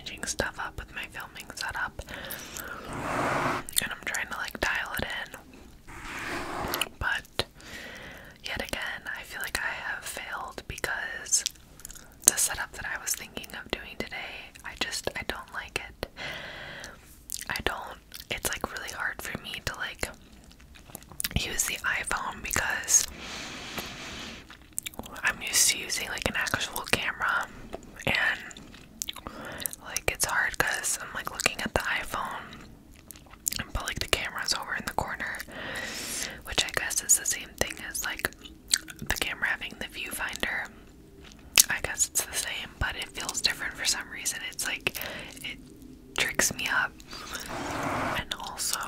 changing stuff up with my filming setup, and I'm trying to like dial it in. But yet again, I feel like I have failed because the setup that I was thinking of doing today, I don't like it. It's like really hard for me to like use the iPhone because I'm used to using like an actual camera, and like it's hard because I'm like looking at the iPhone, but like the camera's over in the corner, which I guess is the same thing as like the camera having the viewfinder. I guess it's the same, but it feels different for some reason. It's like it tricks me up. And also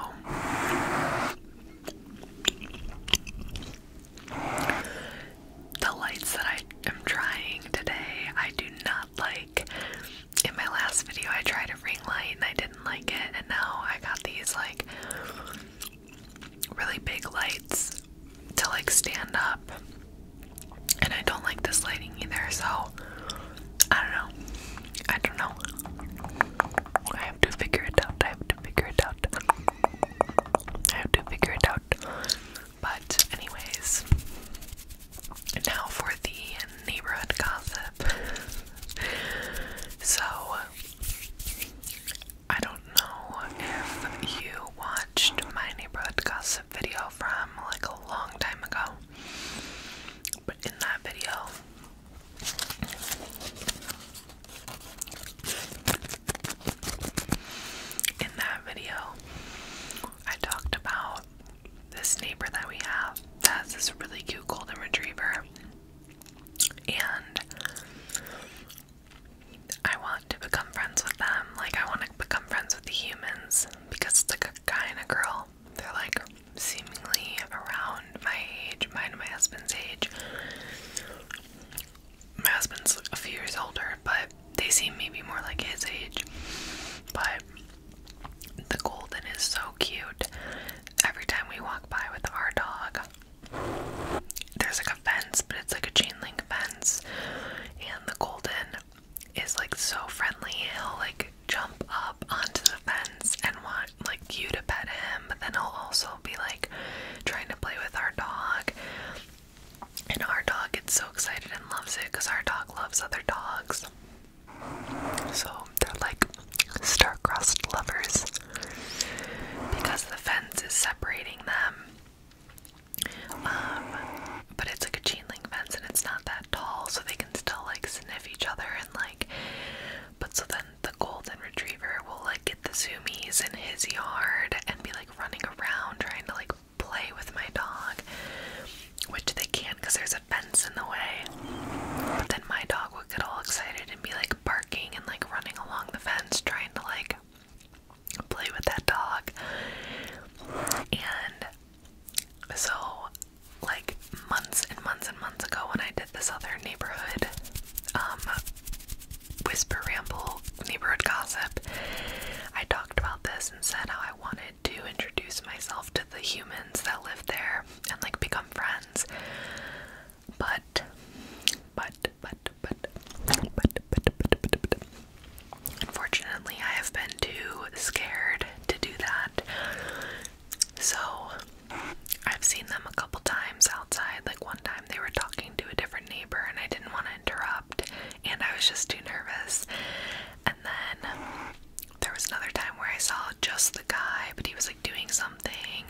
the lights that I am trying today, I do not like. In my last video I tried a ring light and I didn't like it, and now I got these like really big lights to like stand up, and I don't like this lighting either, so I don't know. I have to figure it out. But anyways, now for the neighborhood gossip. So I don't know if you watched my neighborhood gossip video from like a long time ago, but in that video, I talked about this neighbor that we have that has this really cute golden retriever, and I want to become friends with them. Like, I want to become friends with the humans because it's like a guy and a girl. They're like seemingly around my age, mine and my husband's age. My husband's a few years older, but they seem maybe more like his age. But the golden is so cute. Every time we walk by with our dog, there's like a fence, but it's like a chain link fence, and the golden is like so friendly. He'll like jump up onto the fence and want like you to pet him, but then he'll also be like trying to play with our dog, and our dog gets so excited and loves it because our dog loves other dogs. So they're like star-crossed lovers because the fence is separating them. But it's like a chain link fence and it's not that tall, so they can still like sniff each other and like. But so then the golden retriever will like get the zoomies in his yard and be like running around trying to like play with my dog, which they can't because there's a fence in the way. But then my dog would get all excited and be like barking and like running along the fence trying to like play with that dog. And so like months and months and months ago when I did this other neighborhood whisper ramble neighborhood gossip, I talked about this and said how I wanted to introduce myself to the humans that live there and like become friends. But unfortunately I have been too scared to do that. So I've seen them a couple times outside. Like one time they were talking to a different neighbor and I didn't want to interrupt, and I was just too nervous. And then there was another time where I saw just the guy, but he was like doing something,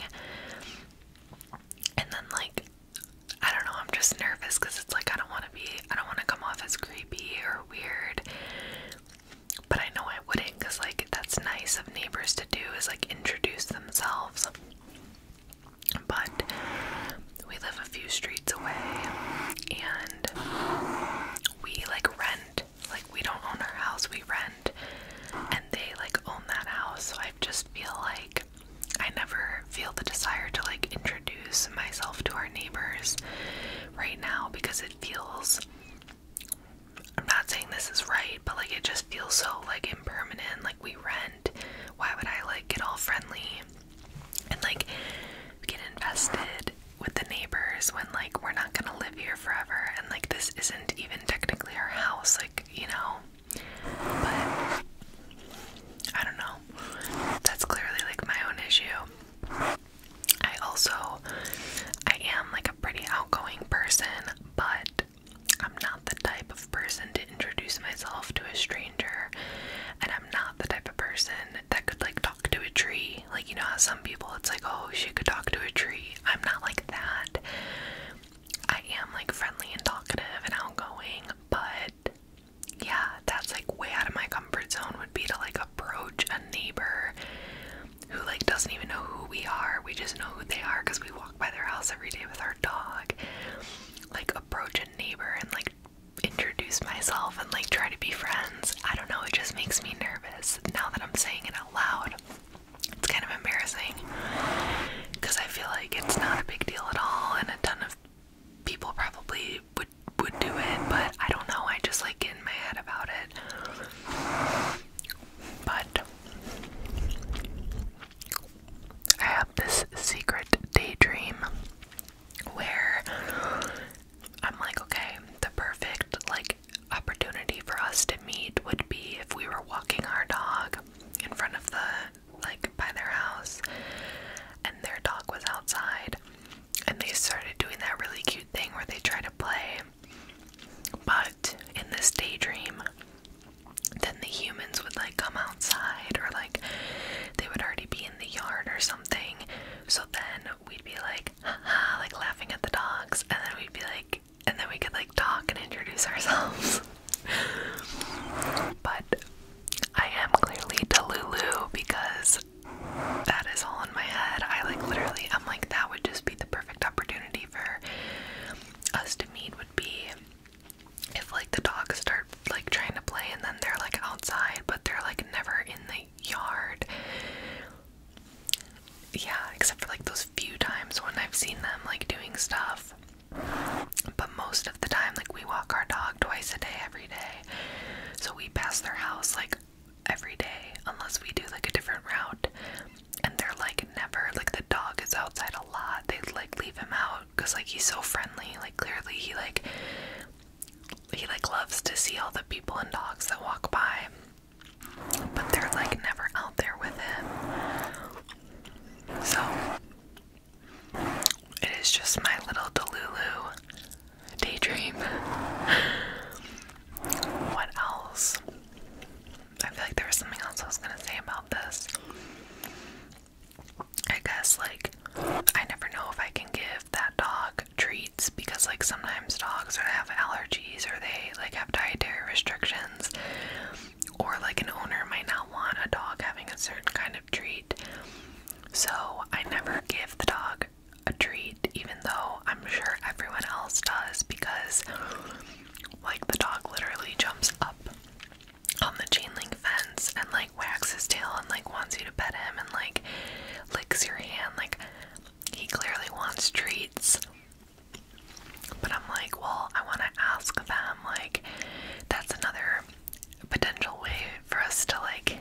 and then like I don't know, I'm just nervous because it's like I don't want to come off as creepy or weird, but I know I wouldn't, because like that's nice of neighbors to do, is like introduce themselves. But we live a few streets away and we like rent, like we don't own our house, we rent, and they like own that house. So I just feel like I never feel the desire to like introduce myself to our neighbors right now, because it feels, I'm not saying this is right, but like it just feels so like impermanent. Like we rent, why would I like get all friendly and like get invested with the neighbors when like we're not gonna live here forever, and like this isn't even technically our house, like, you know. But some people it's like, oh, she could talk to a tree. I'm not like that. I am like friendly and talkative and outgoing, but yeah, that's like way out of my comfort zone would be to like approach a neighbor who like doesn't even know who we are. We just know who they are because we walk by their house every day with our dog. Like approach a neighbor and like introduce myself and like try to be friends. I don't know, it just makes me nervous now that I'm saying it out loud. It's kind of embarrassing because I feel like it's not a big deal at all and a ton of people probably would do it, but I don't know, I just like get in my head about it. But I have this secret daydream where I'm like, okay, the perfect like opportunity for us to meet would be if we were walking our dog in front of the, like by their house, and their dog was outside and they started doing that really cute thing where they try to play. But in this daydream, then the humans would like come outside, or like they would already be in the yard or something. So then we'd be like, haha, like laughing at the dogs, and then we'd be like, and then we could like talk and introduce ourselves. But I am clearly Delulu because that is all in my head. I like literally, I'm like, that would just be the perfect opportunity for us to meet, would be if like the dogs start like trying to play and then they're like outside but they're like never in the yard. Yeah, except for like those few times when I've seen them like doing stuff. But most of the time, like we walk our dog twice a day, every day. So we pass their house like every day unless we do like a different route. And they're like never, like the dog is outside a lot. They like leave him out because like he's so friendly. Like clearly he like loves to see all the people and dogs that walk by. But they're like never out there with him. So it is just my little Delulu daydream. What else? I feel like there was something else I was gonna say about this. I guess like I never know if I can give that dog treats because like sometimes dogs have allergies or they like have dietary restrictions, or like an owner might not want a dog having a certain kind of treat. So I never give the dog a treat, even though I'm sure everyone else does, because like the dog literally jumps up on the chain link fence and like wags his tail and like wants you to pet him and like licks your hand. Like he clearly wants treats. But I'm like, well, I want to ask them, like that's another potential way for us to like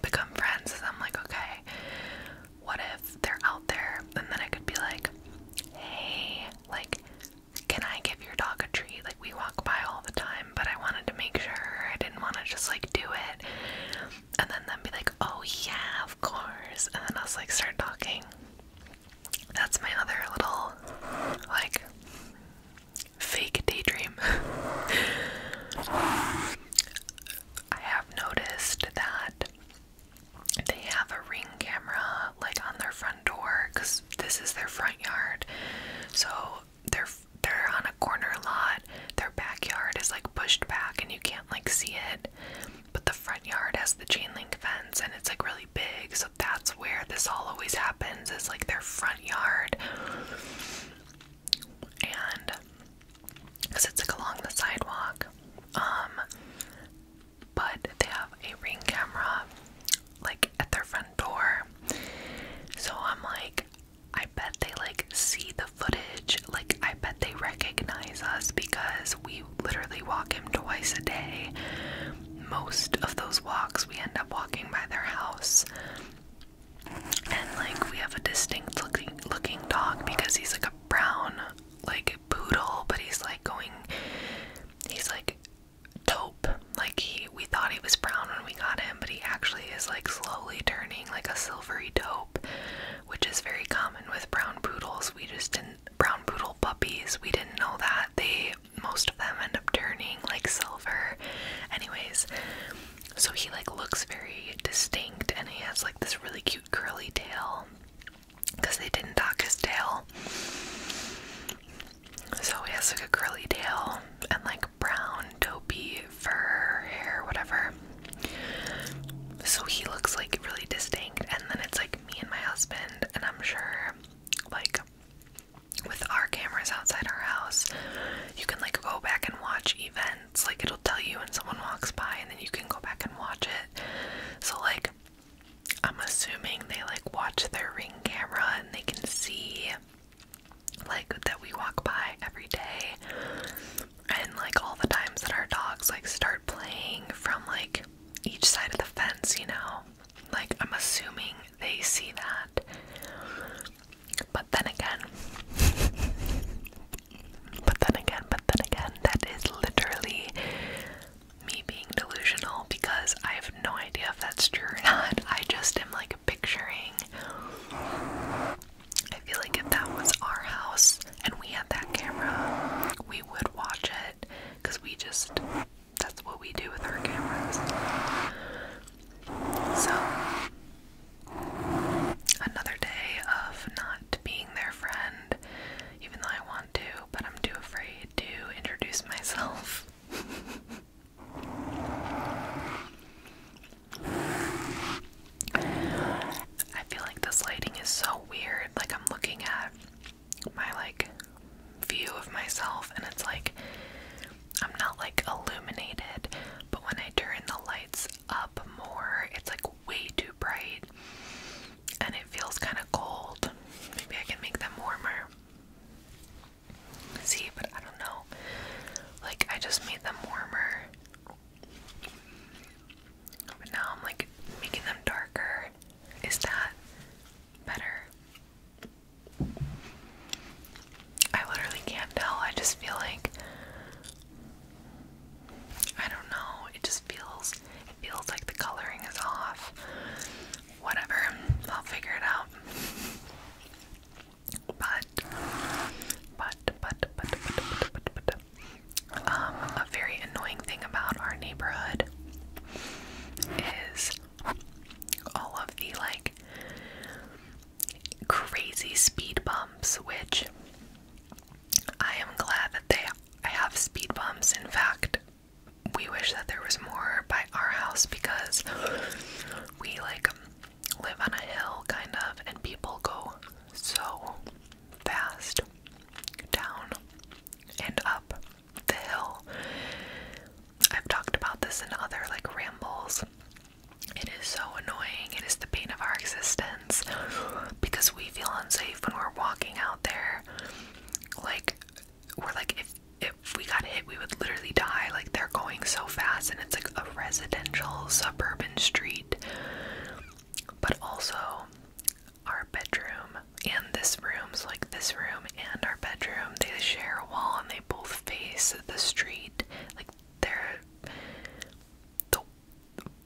become friends. Is I'm like, okay, what if they're out there and then I could be like, hey, like can I give your dog a treat? Like we walk by all the time, but I wanted to make sure. I didn't want to just like do it and then be like, oh yeah, of course, and then us like start talking. That's my other little like fake daydream. I have noticed that they have a Ring camera like on their front door because this is their front yard. So they're on a corner lot. Their backyard is like pushed back and you can't like see it. But the front yard has the chain link fence and it's like really big. So that's where this all always happens, is like their front yard. And because it's like along the sidewalk. But they have a Ring camera like at their front door. So I'm like, I bet they like see the footage. Like I bet they recognize us because we literally walk him twice a day. Most of those walks we end up walking by their house. And like we have a distinct looking dog because he's like a brown like poodle, but he's like taupe. Like we thought he was brown when we got him, but he actually is like slowly turning like a silvery taupe, which is very common with brown poodles. Brown poodle puppies, we didn't know that. Most of them end up turning like silver. Anyways, So he like looks very distinct, and he has like this really cute curly tail because they didn't dock his tail. So he has like a curly tail and like brown dopey fur hair, whatever. So he looks like really distinct, and then it's like me and my husband, and I'm sure like with our cameras outside our house, you can like go back and watch events. Like it'll tell you when someone walks by, and then you can go back and watch it. So like I'm assuming they like watch their Ring camera and they can see like that we walk by every day, and like all the times that our dogs like start playing from like each side of the fence, you know, like I'm assuming they see that. But then again, that is literally me being delusional, because I have no idea if that's true or not. I just am like picturing, I feel like if that was our house and we had that camera, we would watch it, because that's what we do with our cameras. So, another day of not being their friend, even though I want to, but I'm too afraid to introduce myself. I feel like this lighting is so weird. Like I'm looking at my like view of myself, and it's like I'm not like illuminated, but when I turn the lights up more, it's like way too bright, and it feels kind of cold. Maybe I can make them warmer. See, but I don't know. Like I just made them warmer, but now I'm like making them darker. Is that better? I literally can't tell. I just feel like, I don't know, it feels like the coloring is off. Whatever, I'll figure it out. A very annoying thing about our neighborhood is all of the like crazy speed bumps, which I am glad that I have speed bumps. In fact, we wish that there was more by our house, because we like live on a hill kind of, and people go so fast down and up the hill. I've talked about this in other like rambles. It is so annoying. It is the bane of our existence, because we feel unsafe when we're walking out there. Like we're like, if we got hit, we would literally die. Like they're going so fast, and it's like a residential suburban street. But also our bedroom and this room, so like this room and our bedroom, they share a wall, and they both face the street. Like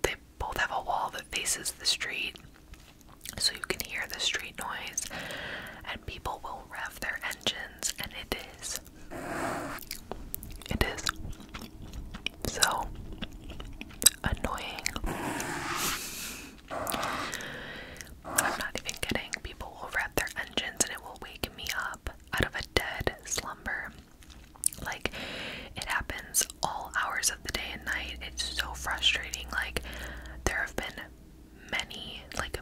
they both have a wall that faces the street, so you can hear the street noise, and people will rev their engines, and it is so annoying. I'm not even kidding. People will rev their engines, and it will wake me up out of a dead slumber. Like, it happens all hours of the day and night. It's so frustrating. Like, there have been many, like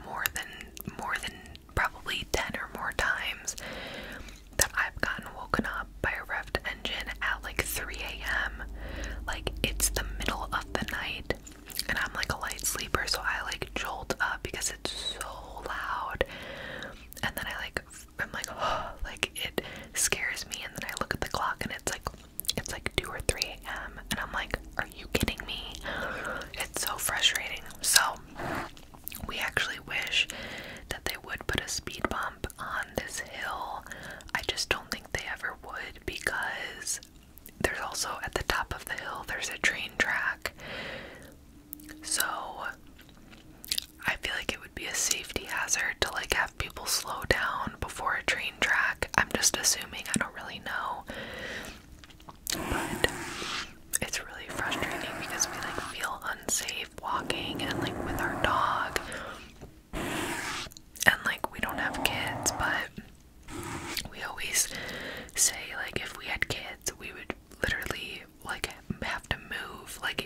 more than probably 10 or more times that I've gotten woken up by a revved engine at like 3 a.m. Like, it's the middle of the night, and I'm like a light sleeper, so I like jolt up because it's so loud, and then I'm like, oh, like it scares me, and then I look at the clock, and it's like 2 or 3 a.m. and I'm like, are you kidding me? It's so frustrating. So we actually wish that they would put a speed bump on this hill. I just don't think they ever would, because there's also at the top of the hill there's a train track. So I feel like it would be a safety hazard to like have people slow down before a train track. I'm just assuming, I don't really know. But it's really frustrating because we like feel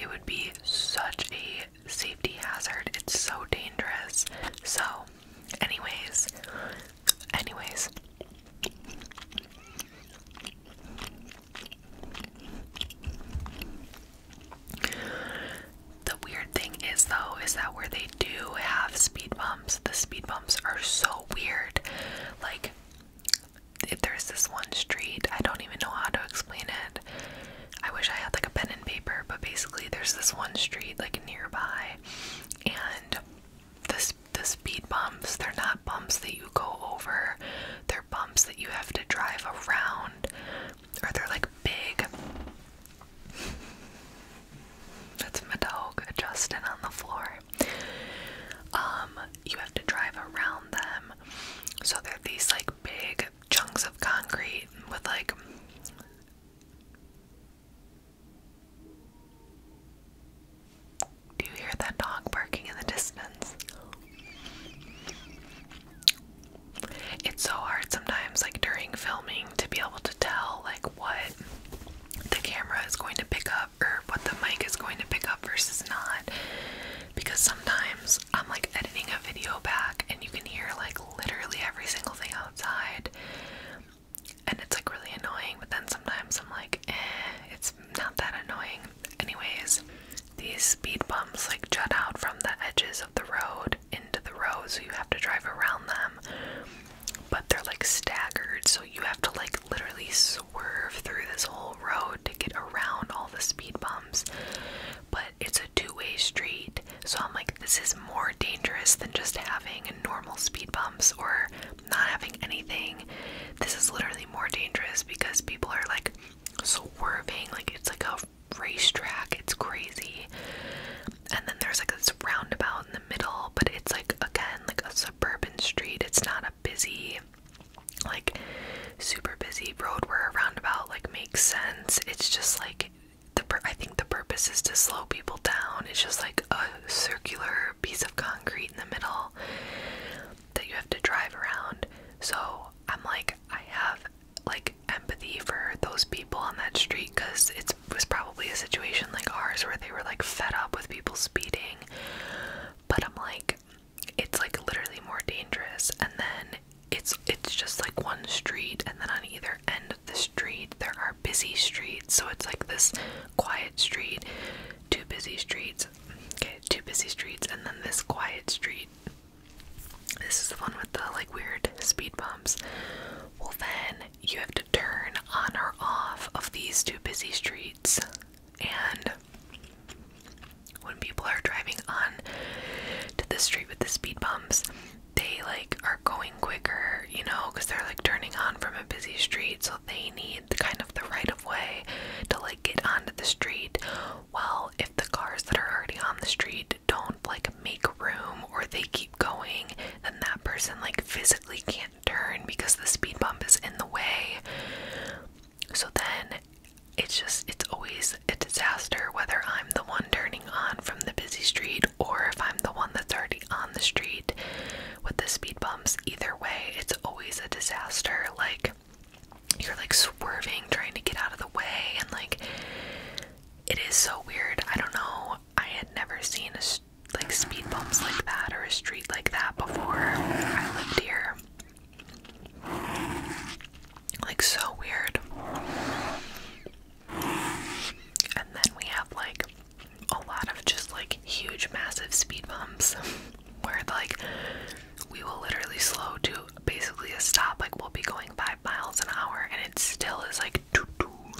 it would be such a safety hazard. It's so dangerous. So, anyways, the weird thing is though, is that where they do have speed bumps, the speed bumps are so weird. Like, there's this one street, I don't even know how to explain it. I wish I had like a pen and paper, but basically there's this one street like nearby, and the speed bumps, they're not bumps that you go over, they're bumps that you have to drive around, or they're like big. That's my dog adjusting on the floor. You have to drive around them, so they're these like big chunks of concrete with like, do you hear that dog barking in the distance? It's so hard sometimes, like during filming, to be able to tell like what the camera is going to pick up or what the mic is going to pick up versus not, because sometimes I'm like editing a video back and you can hear like literally every single thing outside, and it's like really annoying, but then sometimes I'm like, it's not that annoying. Anyways, these speed bumps like jut out from the edges of the road into the road, so you have to drive around them, but they're like staggered, so you have to like literally swerve through this whole road to get around all the speed bumps. But it's a two-way street, so I'm like, this is more dangerous than just having normal speed bumps or not having anything. This is literally more dangerous because people are like swerving, like it's like a racetrack. It's crazy. And then there's like this roundabout in the middle, but it's like, again, like a suburban street. It's not a busy, like super busy road where a roundabout like makes sense. It's just like I think the purpose is to slow people down. It's just like a circular piece of concrete in the middle that you have to drive around. So I'm like, I have like empathy for those people on that street, because it was probably a situation like ours where they were like fed up with people speeding. But I'm like, it's like literally more dangerous. And then it's just like one street, and then on either end of the street there are busy streets. So it's like this quiet street, two busy streets, okay, two busy streets, and then this quiet street. This is the one with the like weird speed bumps. Well, then you have to turn on or off of these two busy streets, and when people are driving on to the street with the speed bumps, they like are going quicker, you know, because they're like turning on from a busy street, so they need the kind of the right of way to like get onto the street. Well, if the cars that are already on the street don't like make room, or they keep going, then that person like physically can't turn because the speed bump is in the way. So then it's always a disaster whether I'm the one turning on from the busy street or if I'm the one that's already on the street with the speed bumps. Either way, it's always a disaster. Like, you're like swerving trying to get out of the way, and like, it is so weird. I don't know, I had never seen like speed bumps like that or a street like that before I lived here. Like, so weird. And then we have like a lot of just like huge massive speed bumps where like we will literally slow to basically a stop. Like, we'll be going 5 miles an hour and it still is like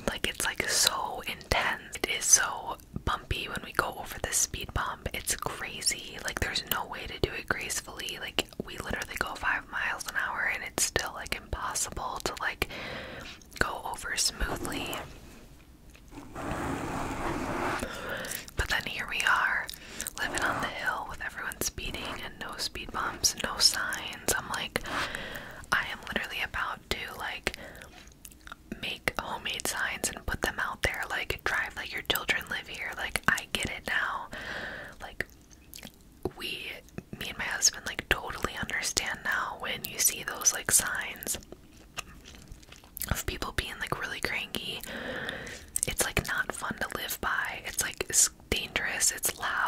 like it's like so intense. It is so bumpy when we go over the speed bump. It's crazy. Like, there's no way to do it gracefully. Like, we literally go 5 miles an hour and it's still like impossible to like go over smoothly. But then here we are, living on the hill with everyone speeding and no speed bumps, no signs. I'm like, I am literally about to like make homemade signs and put them out there, like, drive like your children live here. Like, I get it now. Like, me and my husband like totally understand now when you see those like signs of people being like really cranky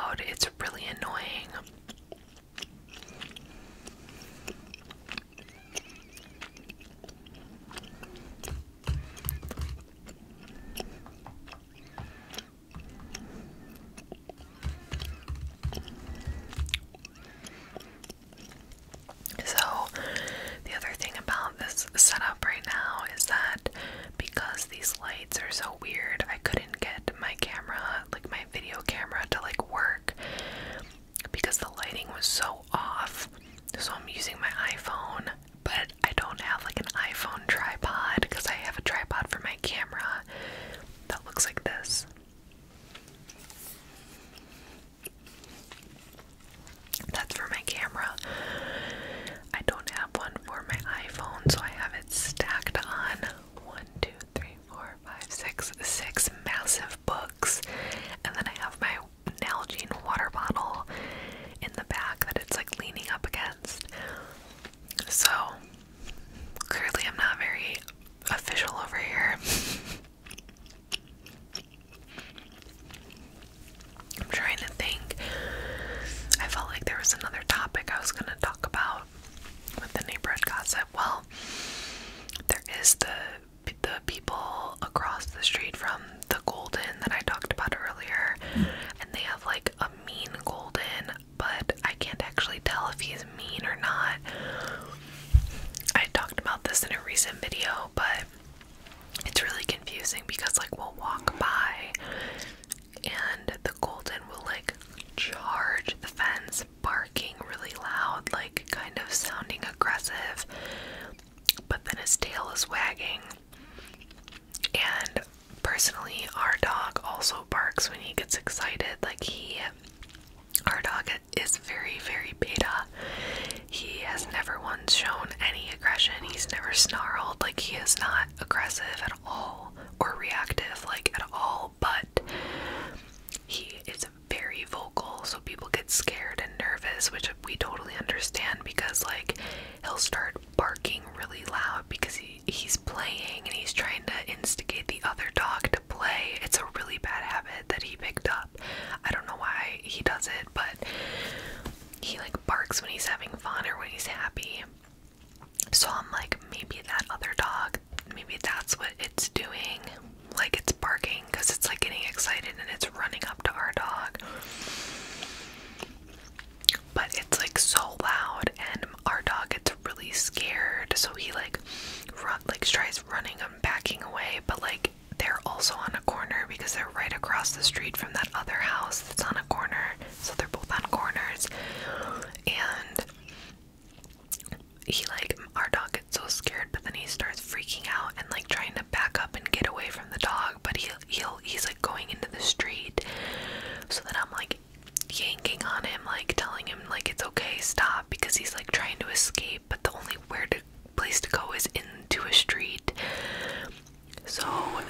loud. It's really annoying. So, the other thing about this setup right now is that because these lights are so weird, I couldn't get my camera, like my video camera, to like work because the lighting was so off. So I'm using my iPhone, but I don't have like an iPhone tripod because I have a tripod for my camera that looks like this. That's for my camera. I don't have one for my iPhone, so I have it stacked on 1, 2, 3, 4, 5, 6 massive books, and then I have my Nalgene water bottle in the back that it's like leaning up against. So clearly I'm not very official over here. I'm trying to think. I felt like there was another topic I was going to talk about with the neighborhood gossip. Well, there is the people across the street from the Golden that I talked about earlier, and they have like a mean Golden, but I can't actually tell if he's mean or not. I talked about this in a recent video, but it's really confusing because like we'll walk by and the Golden will like charge the fence, barking really loud, like kind of sounding aggressive, but then his tail is wagging. And personally, our dog also barks when he gets excited. Like our dog is very, very beta. He has never once shown any aggression. He's never snarled. Like, he is not aggressive at all or reactive like at all, but he is very vocal, so people get scared and nervous, which we totally understand because like he'll start barking really loud because he's playing and he's trying to instigate the other dog to play. It's a really bad habit that he picked up. I don't know why he does it, but he like barks when he's having fun or when he's happy. So I'm like, maybe that other dog, maybe that's what it's doing. Like, it's barking because it's like getting excited and it's running up to our dog. But it's like so loud and our dog gets really scared, so he like tries running and backing away, but like they're also on a corner because they're right across the street from that other house that's on a corner, so they're both on corners. And he like, our dog gets so scared, but then he starts freaking out and like trying to back up and get away from the dog, but he's like going into the street. So then I'm like yanking on him, like telling him like it's okay, stop, because he's like trying to escape, but the only place to go is into a street. So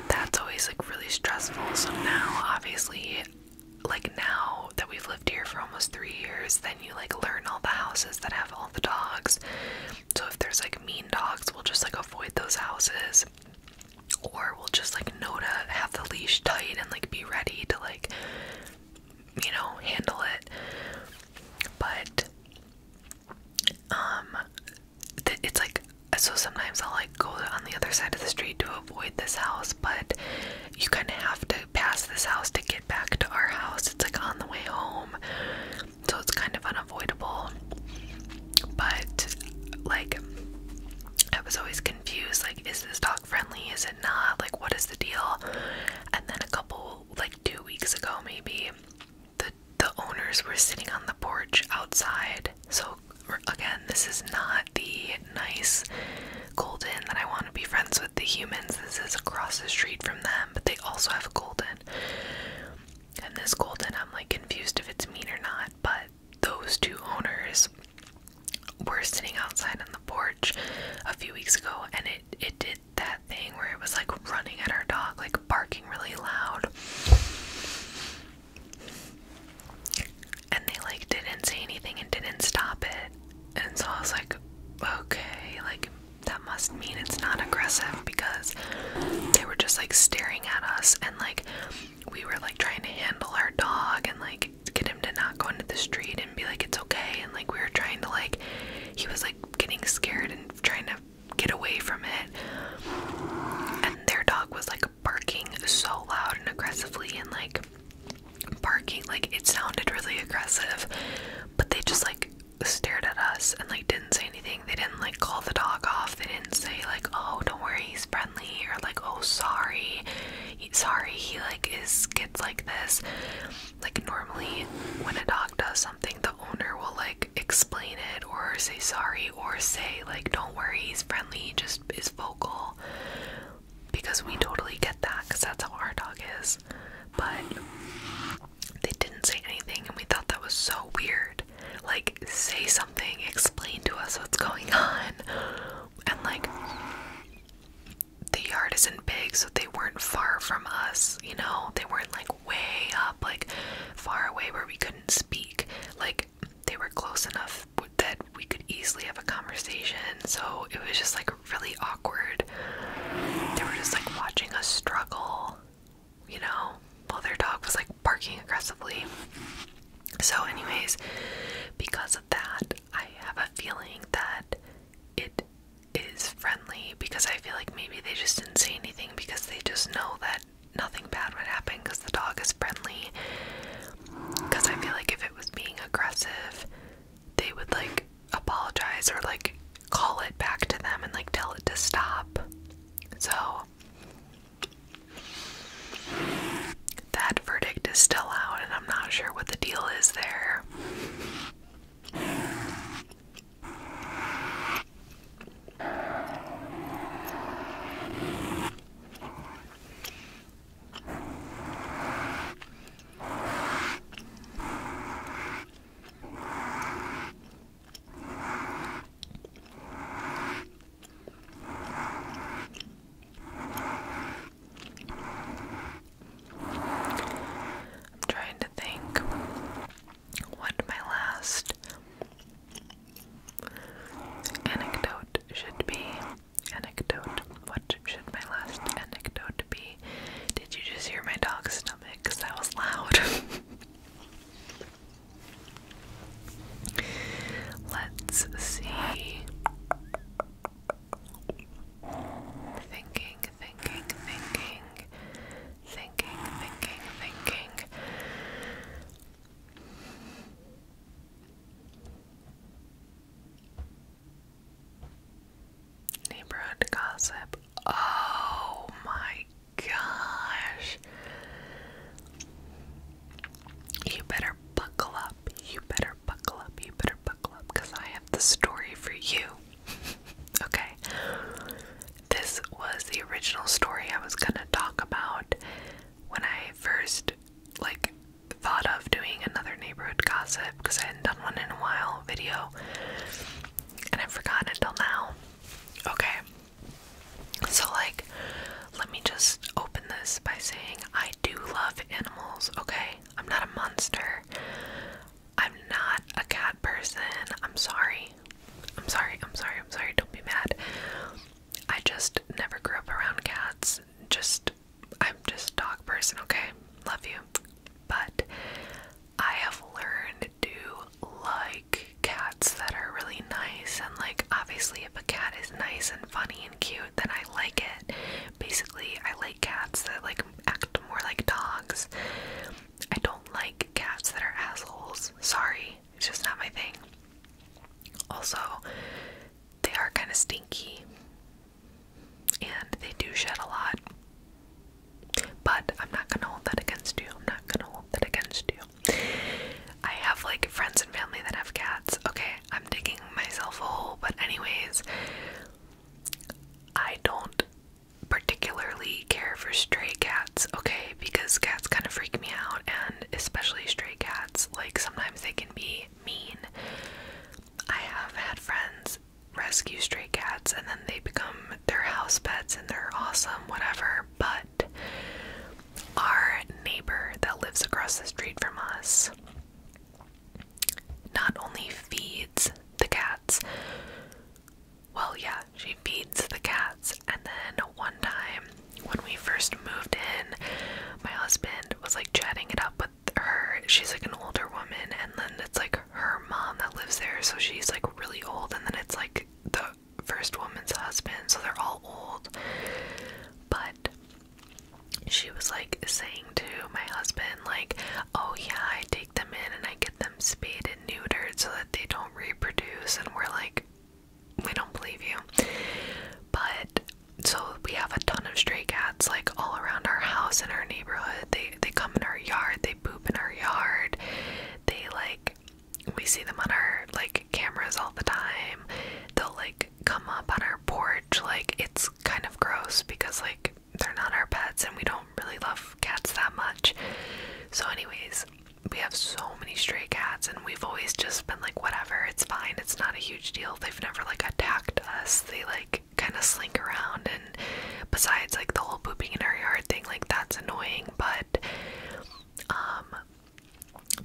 that's always like really stressful. So now obviously, like now that we've lived here for almost 3 years, then you like learn all the houses that have all the dogs. So if there's like mean dogs, we'll just like avoid those houses, or we'll just like know to have the leash tight and like be ready to like, you know, handle it. But it's like, so sometimes I'll like go on the other side of the street to avoid this house, but you kind of have to pass this house to get back to our house. It's like on the way home, so it's kind of unavoidable. But like, I was always confused, like, is this dog friendly, is it not, like what is the deal? And then a couple, like 2 weeks ago maybe, the owners were sitting on the porch outside. So again, this is not the nice Golden that I want to be friends with, the humans. This is across the street from them, but they also have a Golden. And this Golden, I'm like confused if it's mean or not, but those two owners were sitting outside on the porch a few weeks ago, and it did that thing where it was like running at our dog, like barking really loud. And they like didn't say anything and didn't stop it. And so I was like, okay, like that must mean it's not aggressive, because they were just like staring at us, and like we were like trying to handle our dog and like get him to aggressive, but they just like stared at us and like didn't say anything. They didn't like call the dog off. They didn't say like, oh, don't worry, he's friendly, or like, oh, sorry, he like gets like this. Like normally when a dog does something, the owner will like explain it or say sorry or say like, don't worry, he's friendly, he just is vocal, because we totally get that because that's how our dog is. But they didn't say anything, and we thought that was so weird. Like, say something, explain to us what's going on. And like, the yard isn't big, so they weren't far from us, you know? They weren't like way up, like far away where we couldn't speak. Like, they were close enough that we could easily have a conversation. So it was just like really awkward. They were just like watching us struggle, you know, while their dog was like barking aggressively. So anyways, because of that, I have a feeling that it is friendly, because I feel like maybe they just didn't say anything because they just know that nothing bad would happen because the dog is friendly. Because I feel like if it was being aggressive, they would like apologize or like call it back to them and like tell it to stop. So that verdict is still out, and I'm not sure what the deal is there. Gossip. Oh my gosh. You better buckle up. You better buckle up. You better buckle up, because I have the story for you. Okay. This was the original story I was gonna talk about when I first like thought of doing another neighborhood gossip, because I hadn't done one in a while video, and I've forgotten until now. Okay. So like, let me just open this by saying I do love animals, okay? I'm not a monster. I'm not a cat person. I'm sorry. Don't be mad. I just never grew up around cats. I'm just a dog person, okay? Love you. But I have learned to like cats that are really nice, and like obviously if a cat is nice and funny and cute, then I like it. Basically, I like cats that like act more like dogs. I don't like cats that are assholes. Sorry, it's just not my thing. Also, they are kind of stinky, and they do shed a lot. But I'm not gonna hold that against you. I have like friends and family that have cats. Okay, I'm digging myself a hole, but anyways, I don't particularly care for stray cats, okay, because cats kind of freak me out, and especially stray cats, like sometimes they can be mean. I have had friends rescue stray cats and then they become their house pets and they're awesome, whatever, but our neighbor that lives across the street from us not only feeds the cats, well, yeah, she feeds the cats, and then one time when we first moved in, my husband was like chatting it up with her. She's like an older woman, and then it's like her mom that lives there, so she's like really old, and then it's like the first woman's husband, so they're all old. But she was like saying to my husband, like, oh yeah, I take them in and I get them see them on our like cameras all the time. They'll like come up on our porch. Like, it's kind of gross because like they're not our pets and we don't really love cats that much. So anyways, we have so many stray cats and we've always just been like, whatever, it's fine, it's not a huge deal. They've never like attacked us. They like kind of slink around, and besides like the whole pooping in our yard thing, like that's annoying, but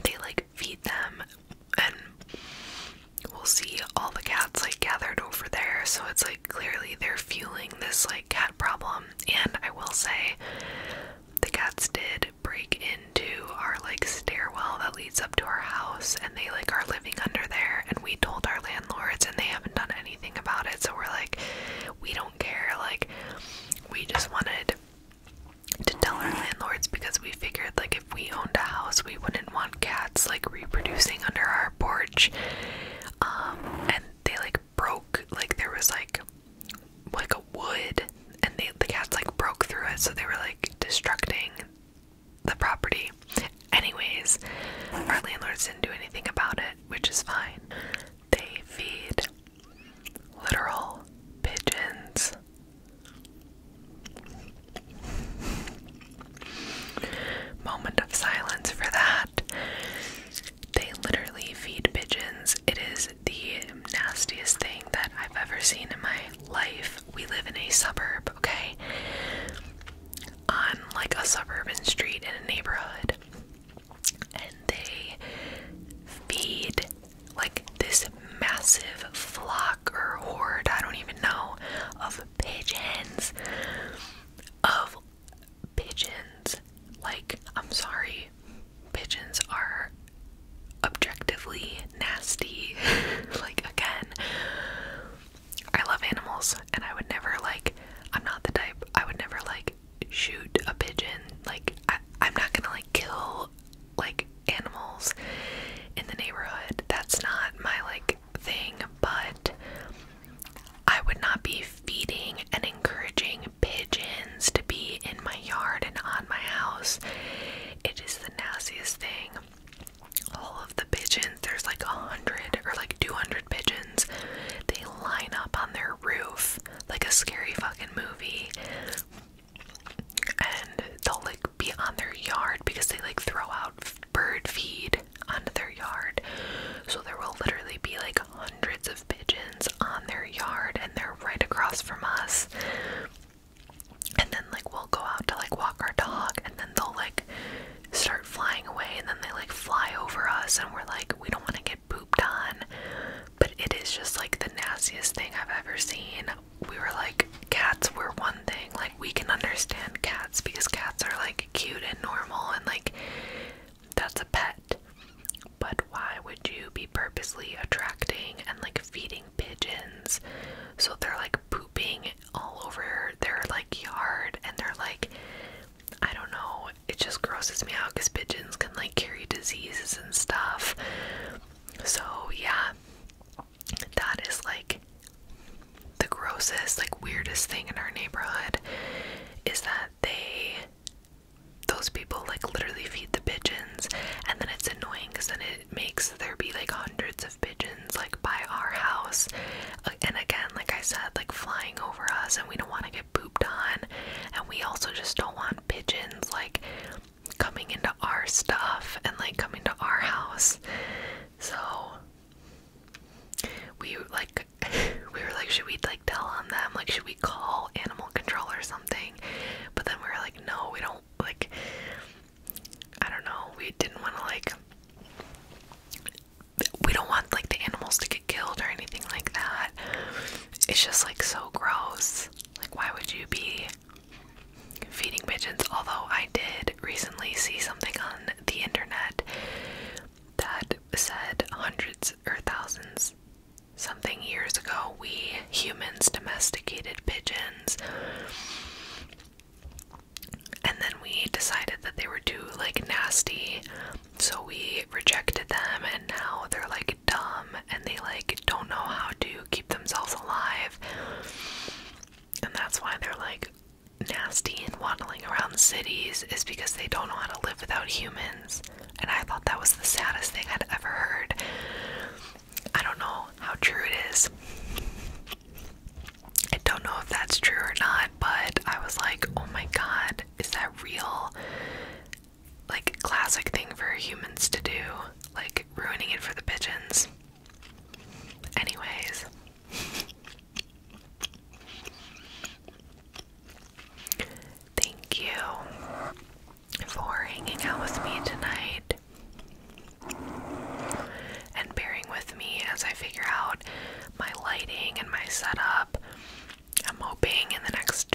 they like feed them, and we'll see all the cats like gathered over there, so it's like clearly they're fueling this like cat problem. And I will say the cats did break into our like stairwell that leads up to our house, and they like are living under there, and we told our landlords and they haven't done anything about it. So we're like, we don't care, like we just wanted to tell our landlords because we figured like if we owned a house we wouldn't want cats like reproducing under our porch. And they like broke, like there was like a wood, and the cats like broke through it, so they were like destructing the property. Anyways, our landlords didn't do anything about it, which is fine. They feed literal pigeons. Moment of silence for that. They literally feed pigeons. It is the nastiest thing that I've ever seen in my life. We live in a suburb, okay? On like a suburban street in a neighborhood. And they feed like this massive flock or horde, I don't even know, of pigeons. Like, I'm sorry, pigeons are objectively nasty. Like, again, I love animals, and I would never like, I'm not the type, I would never like shoot a pigeon. Like, I'm not gonna like kill like animals in the neighborhood. That's not my like thing, but I would not be feeding and encouraging pigeons to be in my yard and on my house. It is the nastiest thing. All of the pigeons, there's like 100 or like 200 pigeons. They line up on their roof like a scary fucking movie. And they'll like be on their yard because they like throw out bird feed onto their yard. So there will literally be like hundreds of pigeons on their yard, and they're right across from us. And then like we'll go out to like walk our dog, and then they'll like start flying away, and then they like fly over us, and we're like, we don't want to get pooped on. But it is just like the nastiest thing I've ever seen. We were like, cats were one thing, like we can understand cats because cats are like cute and normal, and like that's a pet. But why would you be purposely attracting and like feeding pigeons so they're like pooping all over their like yard, and they're like, I don't know, it just grosses me out because pigeons can like carry diseases and stuff. So yeah, that is like the grossest, like weirdest thing in our neighborhood, is that those people like literally feed the pigeons, and then it's annoying because then it makes there be like hundreds of pigeons like by our house, and again, like I said, like flying over us, and we don't want to get pooped on, and we also just don't want pigeons like coming into our stuff and like coming to our house. So we were like, should we like tell on them, like should we call animal control or something? But then we were like, no, we don't, like, I don't know, we didn't want to like, we don't want like the animals to get killed or anything like that. It's just like so gross. Like, why would you be feeding pigeons? Although I did recently see something on the internet that said hundreds or thousands something years ago, we humans domesticated pigeons, and then we decided that they were too like nasty, so we rejected them, and now they're like dumb and they like don't know how to keep themselves alive, and that's why they're like nasty and waddling around cities, is because they don't know how to live without humans. And I thought that was the saddest thing I'd ever heard. lighting and my setup. I'm hoping in the next